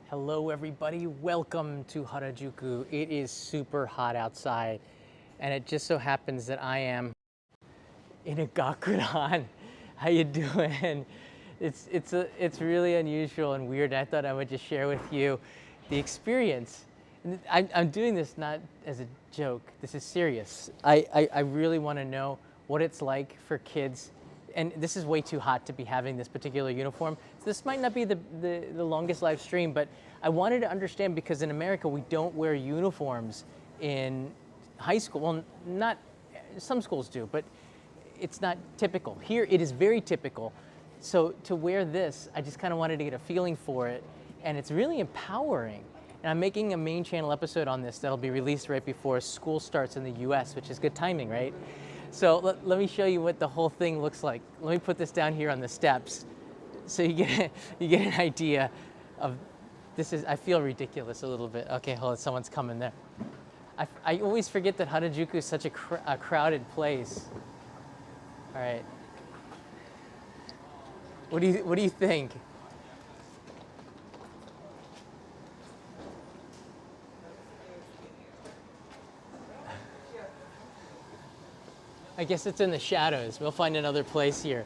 Hello everybody, welcome to Harajuku. It is super hot outside and it just so happens that I am in a gakuran. How you doing? It's really unusual and weird. I thought I would just share with you the experience. And I'm doing this not as a joke, this is serious. I really want to know what it's like for kids, and this is way too hot to be having this particular uniform. So this might not be the longest live stream, but I wanted to understand because in America we don't wear uniforms in high school. Well, not, some schools do, but it's not typical. Here it is very typical. So to wear this, I just kind of wanted to get a feeling for it, and it's really empowering. And I'm making a main channel episode on this that'll be released right before school starts in the US, which is good timing, right? So let me show you what the whole thing looks like. Let me put this down here on the steps so you get an idea of this. I feel ridiculous a little bit. Okay, hold on, someone's coming there. I always forget that Harajuku is such a crowded place. All right. What do you think? I guess it's in the shadows. We'll find another place here.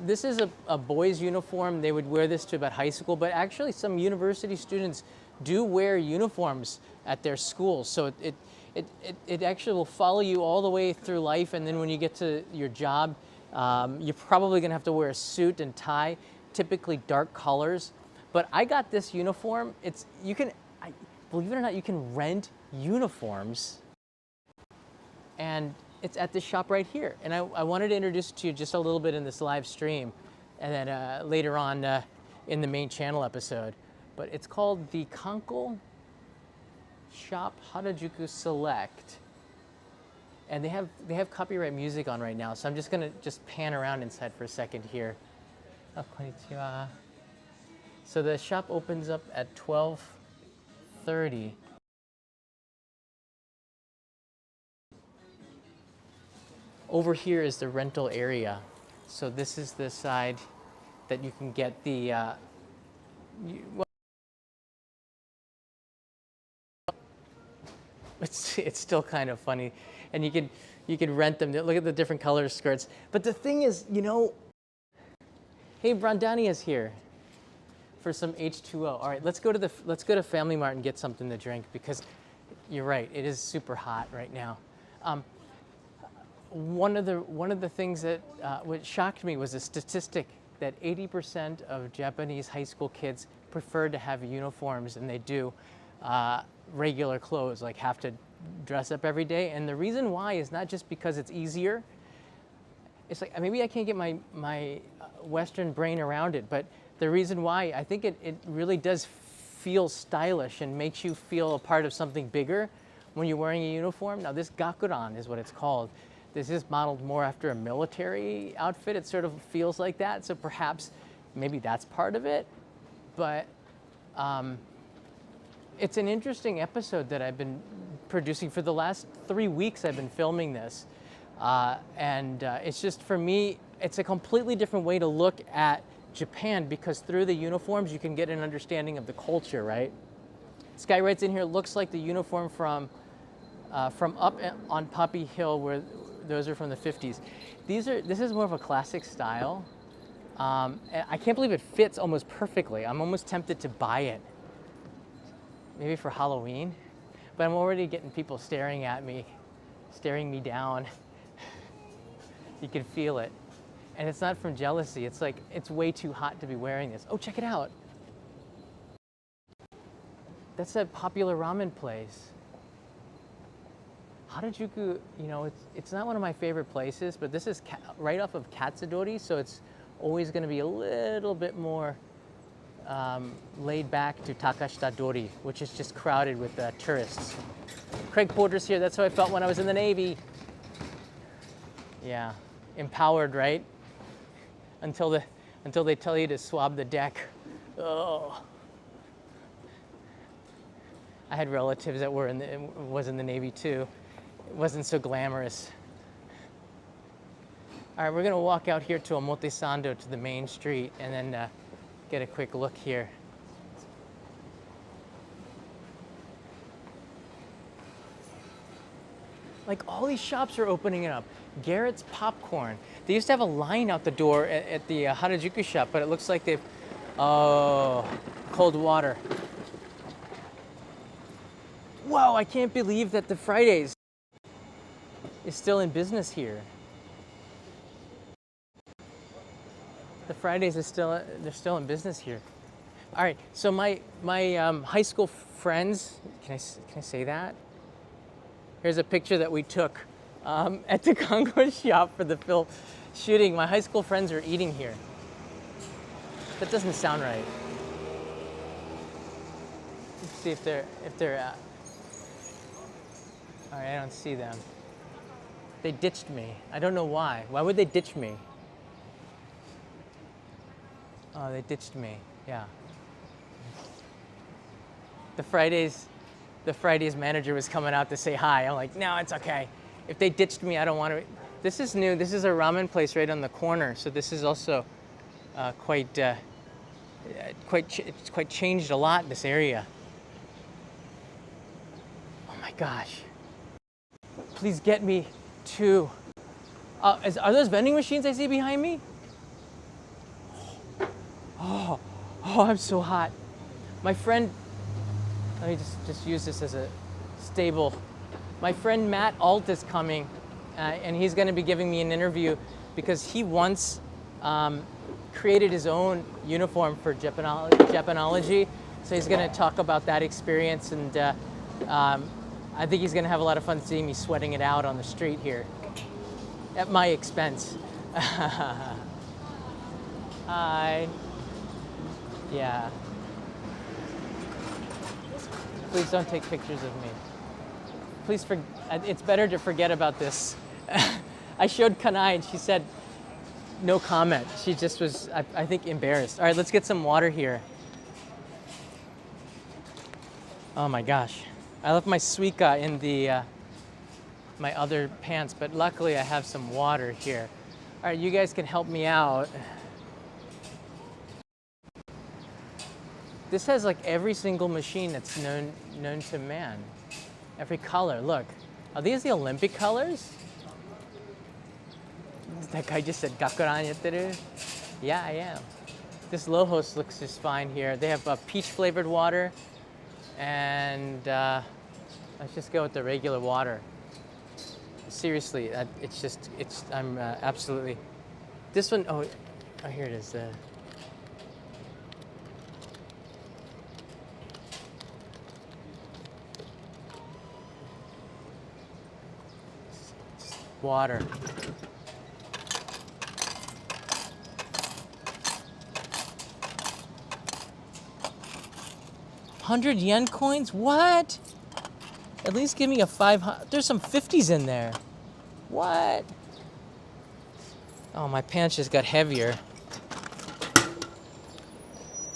This is a boys' uniform. They would wear this to about high school, but actually some university students do wear uniforms at their schools. So it actually will follow you all the way through life, and then when you get to your job, you're probably gonna have to wear a suit and tie, typically dark colors. But I got this uniform. Believe it or not, you can rent uniforms, and it's at this shop right here. And I wanted to introduce it to you just a little bit in this live stream, and then later on in the main channel episode. But it's called the Kanko Shop Harajuku Select. And they have copyright music on right now, so I'm just gonna pan around inside for a second here. Oh, konnichiwa. So the shop opens up at 12:30. Over here is the rental area. So this is the side that you can get the, it's still kind of funny. And you could rent them. Look at the different color skirts. But the thing is, hey, Brandani is here for some H2O. All right, let's go to Family Mart and get something to drink, because you're right, it is super hot right now. One of the things that what shocked me was a statistic that 80% of Japanese high school kids prefer to have uniforms than they do regular clothes, like have to dress up every day. And the reason why is not just because it's easier. It's like, maybe I can't get my Western brain around it, but the reason why, I think it really does feel stylish and makes you feel a part of something bigger when you're wearing a uniform. Now this gakuran is what it's called. This is modeled more after a military outfit. It sort of feels like that, so perhaps maybe that's part of it. But it's an interesting episode that I've been producing for the last 3 weeks. I've been filming this, and it's just, for me, it's a completely different way to look at Japan, because through the uniforms you can get an understanding of the culture, right? This guy writes in here, looks like the uniform from up on Poppy Hill, where those are from the 50s. This is more of a classic style. And I can't believe it fits almost perfectly. I'm almost tempted to buy it, maybe for Halloween, but I'm already getting people staring me down. You can feel it. And it's not from jealousy. It's like, it's way too hot to be wearing this. Oh, check it out. That's a popular ramen place. Harajuku, it's not one of my favorite places, but this is right off of Katsudori, so it's always going to be a little bit more laid back to Takashita-dori, which is just crowded with tourists. Craig Porter's here. That's how I felt when I was in the Navy. Yeah, empowered, right? Until they tell you to swab the deck. Oh. I had relatives that was in the Navy too. It wasn't so glamorous. All right, we're gonna walk out here to Omotesando, to the main street, and then get a quick look here. Like all these shops are opening it up. Garrett's Popcorn. They used to have a line out the door at the Harajuku shop, but it looks like they've, oh, cold water. Whoa, I can't believe that the Fridays is still in business here. The Fridays is still, they're still in business here. All right, so my high school friends, can I say that? Here's a picture that we took at the Congo shop for the film shooting. My high school friends are eating here. That doesn't sound right. Let's see if they're all right, I don't see them. They ditched me. I don't know why. Why would they ditch me? Oh, they ditched me. Yeah. The Fridays manager was coming out to say hi. I'm like, no, it's okay. If they ditched me, I don't want to. This is new. This is a ramen place right on the corner. So this is also it's quite changed a lot in this area. Oh my gosh. Please get me to, are those vending machines I see behind me? Oh, I'm so hot. My friend, let me just use this as a stable. My friend Matt Alt is coming, and he's going to be giving me an interview because he once created his own uniform for Japanology. So he's going to talk about that experience, and I think he's going to have a lot of fun seeing me sweating it out on the street here at my expense. Hi. Yeah. Please don't take pictures of me. Please, it's better to forget about this. I showed Kanai and she said no comment. She just was, I think, embarrassed. All right, let's get some water here. Oh my gosh. I left my suika in the my other pants, but luckily I have some water here. All right, you guys can help me out. This has like every single machine that's known to man. Every color, look. Are these the Olympic colors? That guy just said, Gakuran yatteru? Yeah, I am. This Lojos looks just fine here. They have peach flavored water, and let's just go with the regular water. Seriously, I'm absolutely. This one, oh, here it is. Water. $100 coins? What? At least give me a 500. There's some 50s in there. What? Oh, my pants just got heavier.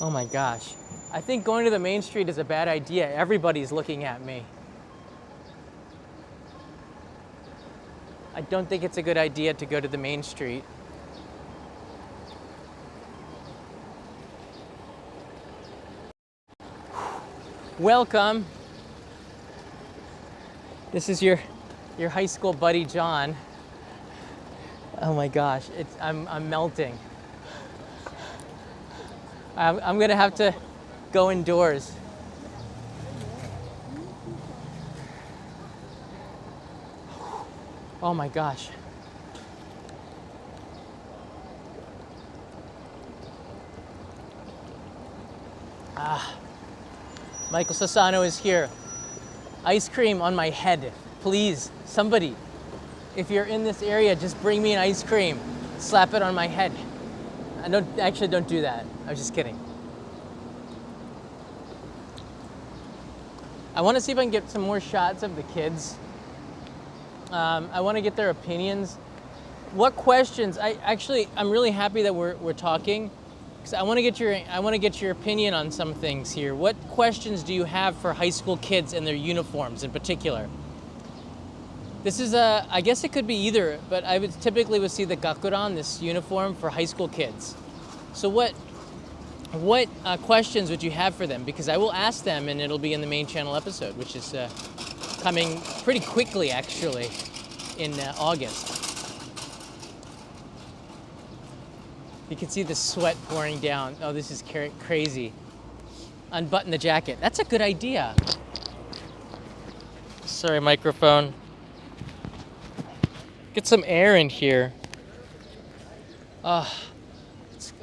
Oh my gosh. I think going to the main street is a bad idea. Everybody's looking at me. I don't think it's a good idea to go to the main street. Welcome. This is your high school buddy, John. Oh my gosh, I'm melting. I'm gonna have to go indoors. Oh my gosh. Michael Sassano is here. Ice cream on my head. Please, somebody, if you're in this area, just bring me an ice cream. Slap it on my head. Don't do that. I was just kidding. I want to see if I can get some more shots of the kids. I want to get their opinions. What questions? I'm really happy that we're talking, because I want to get your opinion on some things here. What questions do you have for high school kids and their uniforms in particular? This is I guess it could be either, but I would typically see the gakuran, this uniform for high school kids. So what questions would you have for them? Because I will ask them, and it'll be in the main channel episode, which is coming pretty quickly, actually. in August. You can see the sweat pouring down. Oh, this is crazy. Unbutton the jacket. That's a good idea. Sorry, microphone. Get some air in here. Oh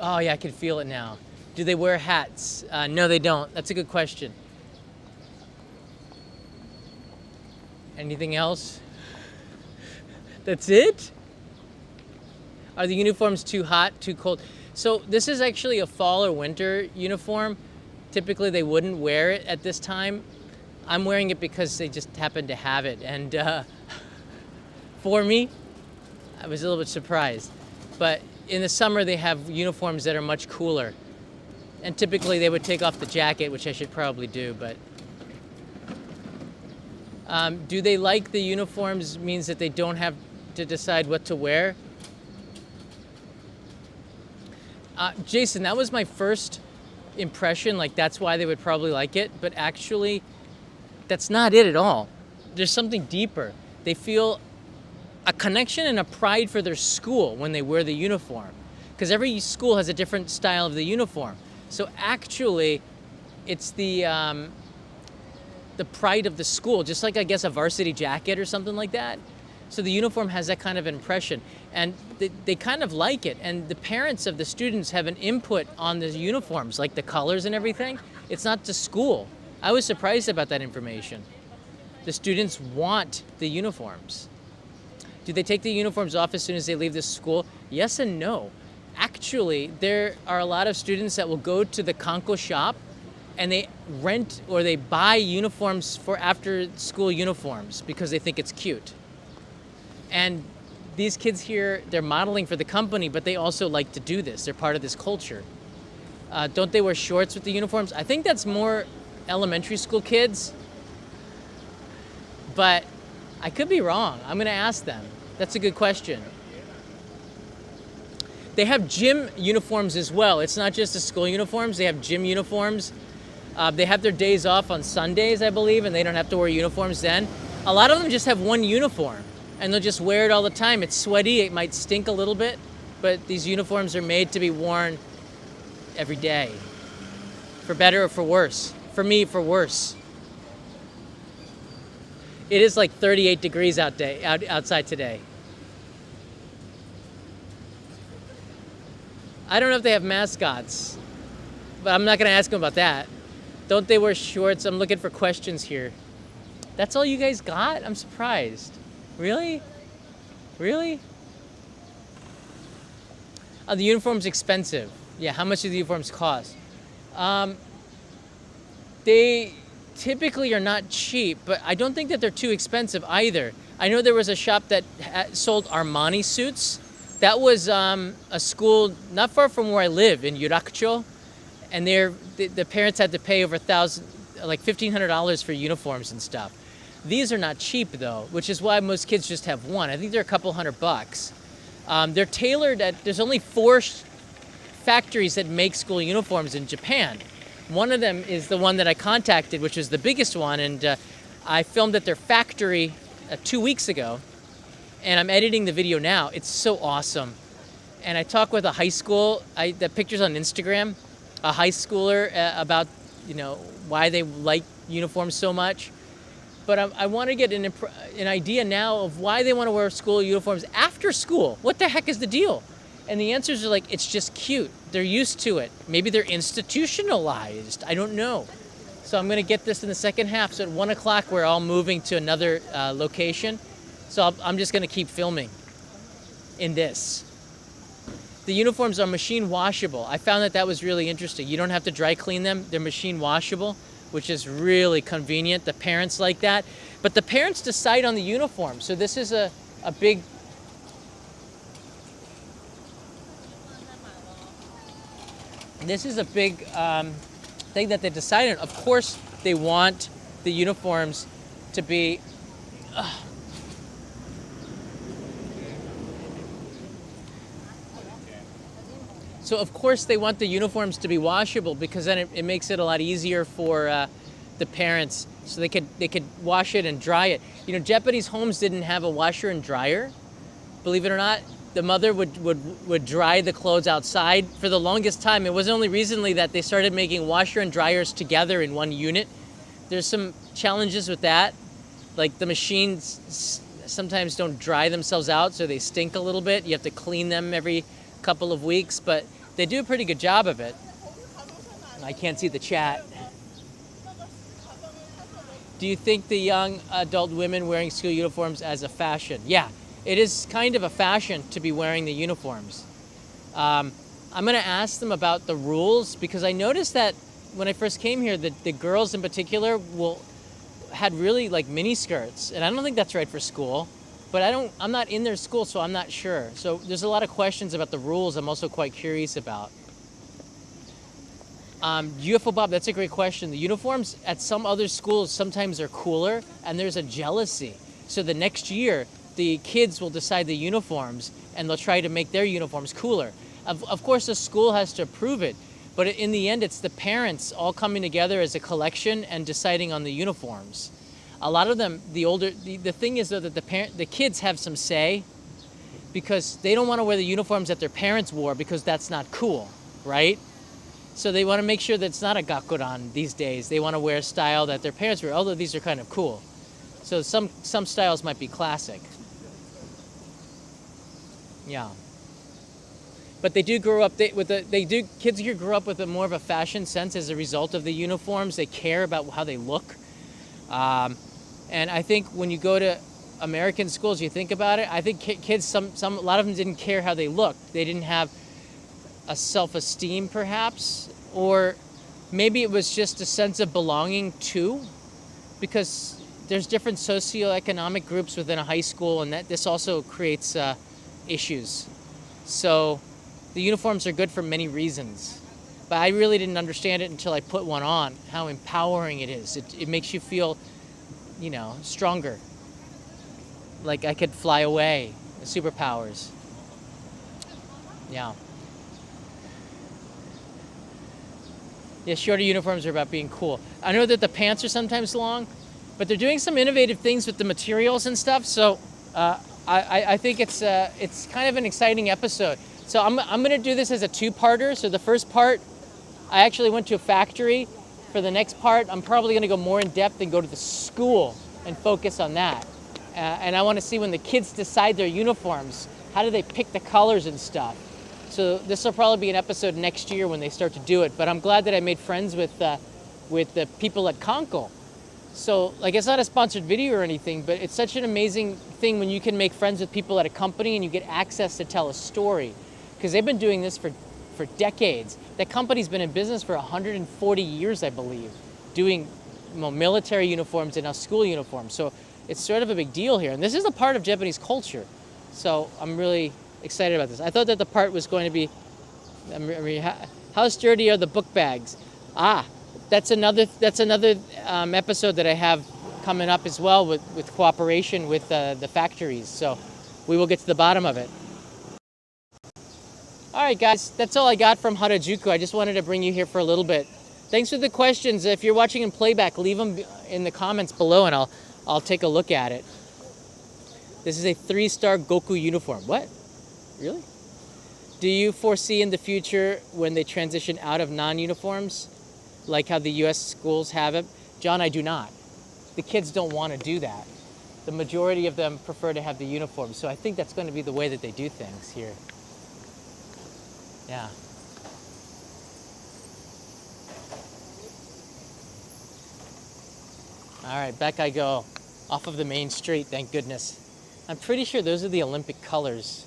yeah, I can feel it now. Do they wear hats? No, they don't. That's a good question. Anything else? That's it? Are the uniforms too hot, too cold? So this is actually a fall or winter uniform. Typically they wouldn't wear it at this time. I'm wearing it because they just happen to have it. And for me, I was a little bit surprised. But in the summer they have uniforms that are much cooler. And typically they would take off the jacket, which I should probably do, but. Do they like the uniforms means that they don't have to decide what to wear? Jason, that was my first impression, like that's why they would probably like it, but actually that's not it at all. There's something deeper. They feel a connection and a pride for their school when they wear the uniform, because every school has a different style of the uniform. So actually it's the pride of the school, just like I guess a varsity jacket or something like that. So the uniform has that kind of impression, and they kind of like it. And the parents of the students have an input on the uniforms, like the colors and everything. It's not the school. I was surprised about that information. The students want the uniforms. Do they take the uniforms off as soon as they leave the school? Yes and no. Actually, there are a lot of students that will go to the Kanko shop and they rent or they buy uniforms for after school uniforms because they think it's cute. And these kids here, they're modeling for the company, but they also like to do this. They're part of this culture. Don't they wear shorts with the uniforms? I think that's more elementary school kids, but I could be wrong. I'm gonna ask them. That's a good question. They have gym uniforms as well. It's not just the school uniforms, they have gym uniforms. They have their days off on Sundays, I believe, and they don't have to wear uniforms then. A lot of them just have one uniform, and they'll just wear it all the time. It's sweaty, it might stink a little bit, but these uniforms are made to be worn every day, for better or for worse. For me, for worse. It is like 38 degrees outside today. I don't know if they have mascots, but I'm not gonna ask them about that. Don't they wear shorts? I'm looking for questions here. That's all you guys got? I'm surprised. Really? Really? Oh, the uniform's expensive. Yeah, how much do the uniforms cost? They typically are not cheap, but I don't think that they're too expensive either. I know there was a shop that sold Armani suits. That was a school not far from where I live in Harajuku, and the parents had to pay over $1,500 for uniforms and stuff. These are not cheap though, which is why most kids just have one. I think they're a couple $100. They're tailored there's only 4 factories that make school uniforms in Japan. One of them is the one that I contacted, which is the biggest one, and I filmed at their factory 2 weeks ago, and I'm editing the video now. It's so awesome. And I talked with a high school, the picture's on Instagram, a high schooler about, why they like uniforms so much. But I want to get an idea now of why they want to wear school uniforms after school. What the heck is the deal? And the answers are like, it's just cute. They're used to it. Maybe they're institutionalized. I don't know. So I'm going to get this in the second half. So at 1 o'clock, we're all moving to another location. So I'm just going to keep filming in this. The uniforms are machine washable. I found that was really interesting. You don't have to dry clean them. They're machine washable, which is really convenient. The parents like that. But the parents decide on the uniform. So this is a big... This is a big thing that they decided. Of course, they want the uniforms to be... So of course they want the uniforms to be washable, because then it makes it a lot easier for the parents so they could wash it and dry it. You know, Japanese homes didn't have a washer and dryer. Believe it or not, the mother would dry the clothes outside for the longest time. It wasn't only recently that they started making washer and dryers together in one unit. There's some challenges with that. Like the machines sometimes don't dry themselves out, so they stink a little bit. You have to clean them every couple of weeks, but they do a pretty good job of it. I can't see the chat. Do you think the young adult women wearing school uniforms as a fashion? Yeah, it is kind of a fashion to be wearing the uniforms. I'm gonna ask them about the rules because I noticed that when I first came here, the girls in particular had really like mini skirts, and I don't think that's right for school, but I'm not in their school, so I'm not sure. So there's a lot of questions about the rules I'm also quite curious about. UFO Bob, that's a great question. The uniforms at some other schools sometimes are cooler, and there's a jealousy. So the next year, the kids will decide the uniforms, and they'll try to make their uniforms cooler. Of course, the school has to approve it, but in the end, it's the parents all coming together as a collection and deciding on the uniforms. A lot of them, the thing is though that the kids have some say because they don't want to wear the uniforms that their parents wore because that's not cool, right? So they want to make sure that it's not a gakuran these days. They want to wear a style that their parents wear, although these are kind of cool. So some styles might be classic. Yeah. But they do grow up kids here grow up with a more of a fashion sense as a result of the uniforms. They care about how they look. And I think when you go to American schools, you think about it, I think kids, a lot of them didn't care how they looked. They didn't have a self-esteem perhaps, or maybe it was just a sense of belonging too, because there's different socioeconomic groups within a high school, and this also creates issues. So the uniforms are good for many reasons, but I really didn't understand it until I put one on, how empowering it is. It makes you feel, you know, stronger. Like I could fly away, superpowers. Yeah. Yeah, shorter uniforms are about being cool. I know that the pants are sometimes long, but they're doing some innovative things with the materials and stuff. So I think it's kind of an exciting episode. So I'm gonna do this as a two-parter. So the first part, I actually went to a factory. For the next part, I'm probably gonna go more in depth and go to the school and focus on that. And I wanna see when the kids decide their uniforms, how do they pick the colors and stuff? So this will probably be an episode next year when they start to do it. But I'm glad that I made friends with the people at Conkle. So like it's not a sponsored video or anything, but it's such an amazing thing when you can make friends with people at a company and you get access to tell a story. Because they've been doing this for decades. That company's been in business for 140 years, I believe, doing military uniforms and now school uniforms. So it's sort of a big deal here. And this is a part of Japanese culture. So I'm really excited about this. I thought that the part was going to be, how sturdy are the book bags? That's another episode that I have coming up as well with cooperation with the factories. So we will get to the bottom of it. All right, guys, that's all I got from Harajuku. I just wanted to bring you here for a little bit. Thanks for the questions. If you're watching in playback, leave them in the comments below and I'll take a look at it. This is a 3-star Goku uniform. What? Really? Do you foresee in the future when they transition out of non-uniforms, like how the US schools have it? John, I do not. The kids don't want to do that. The majority of them prefer to have the uniform. So I think that's going to be the way that they do things here. Yeah. All right, back I go. Off of the main street, thank goodness. I'm pretty sure those are the Olympic colors.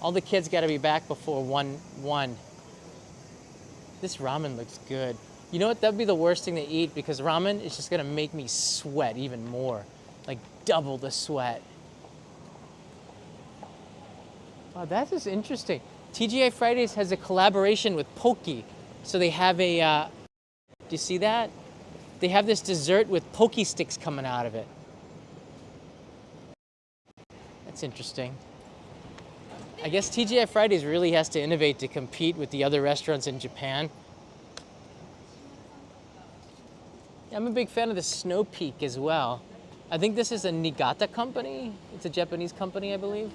All the kids got to be back before 1:1. This ramen looks good. You know what? That'd be the worst thing to eat because ramen is just gonna make me sweat even more, like double the sweat. Oh, that is interesting. TGI Fridays has a collaboration with Poke. So they have a, do you see that? They have this dessert with Poke sticks coming out of it. That's interesting. I guess TGI Fridays really has to innovate to compete with the other restaurants in Japan. I'm a big fan of the Snow Peak as well. I think this is a Niigata company. It's a Japanese company, I believe.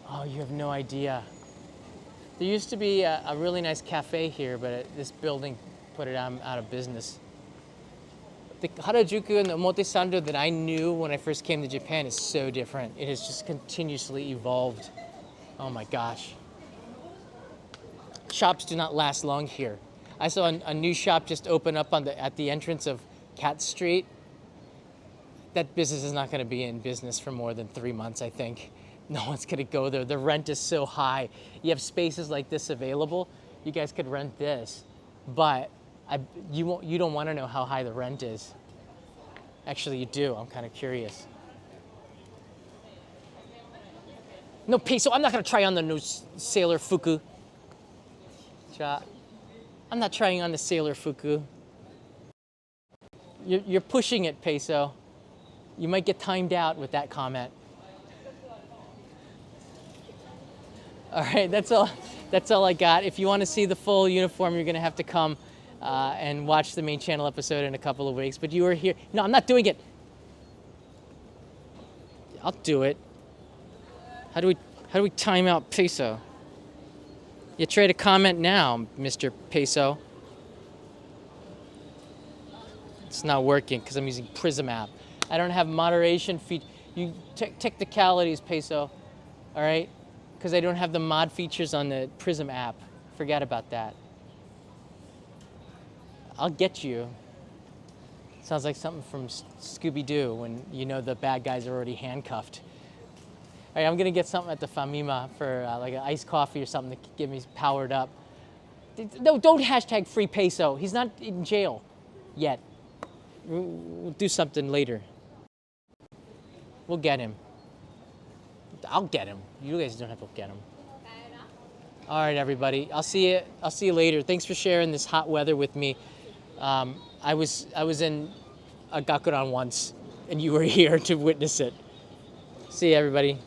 Oh, you have no idea. There used to be a really nice cafe here, but this building put it out of business. The Harajuku and the Omotesando that I knew when I first came to Japan is so different. It has just continuously evolved. Oh my gosh. Shops do not last long here. I saw a new shop just open up at the entrance of Cat Street. That business is not going to be in business for more than 3 months, I think. No one's going to go there. The rent is so high. You have spaces like this available. You guys could rent this, but you don't want to know how high the rent is. Actually, you do. I'm kind of curious. No peso. I'm not going to try on the new Sailor Fuku. I'm not trying on the Sailor Fuku. You're pushing it, Peso. You might get timed out with that comment. All right, that's all I got. If you want to see the full uniform, you're going to have to come and watch the main channel episode in a couple of weeks. But you were here. No, I'm not doing it. I'll do it. How do we time out Peso? You try to comment now, Mr. Peso. It's not working because I'm using Prism app. I don't have moderation feature. You technicalities, Peso. All right? Because I don't have the mod features on the Prism app. Forget about that. I'll get you. Sounds like something from Scooby-Doo when you know the bad guys are already handcuffed. All right, I'm gonna get something at the Famima for like an iced coffee or something to get me powered up. No, don't hashtag free Peso. He's not in jail yet. We'll do something later. We'll get him. I'll get him. You guys don't have to get him. All right, everybody. I'll see you later. Thanks for sharing this hot weather with me. I was in a Gakuran once, and you were here to witness it. See you, everybody.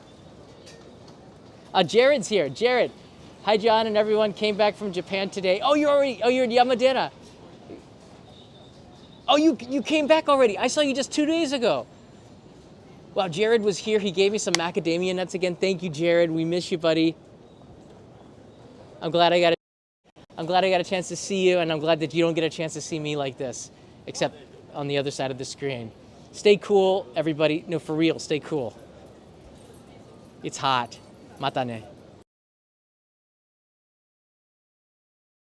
Jared's here. Jared. Hi, John, and everyone. Came back from Japan today. Oh, you're in Yamadera. Oh, you came back already. I saw you just 2 days ago. Wow, Jared was here. He gave me some macadamia nuts again. Thank you, Jared. We miss you, buddy. I'm glad I got a chance to see you, and I'm glad that you don't get a chance to see me like this, except on the other side of the screen. Stay cool, everybody. No, for real, stay cool. It's hot. Mata ne.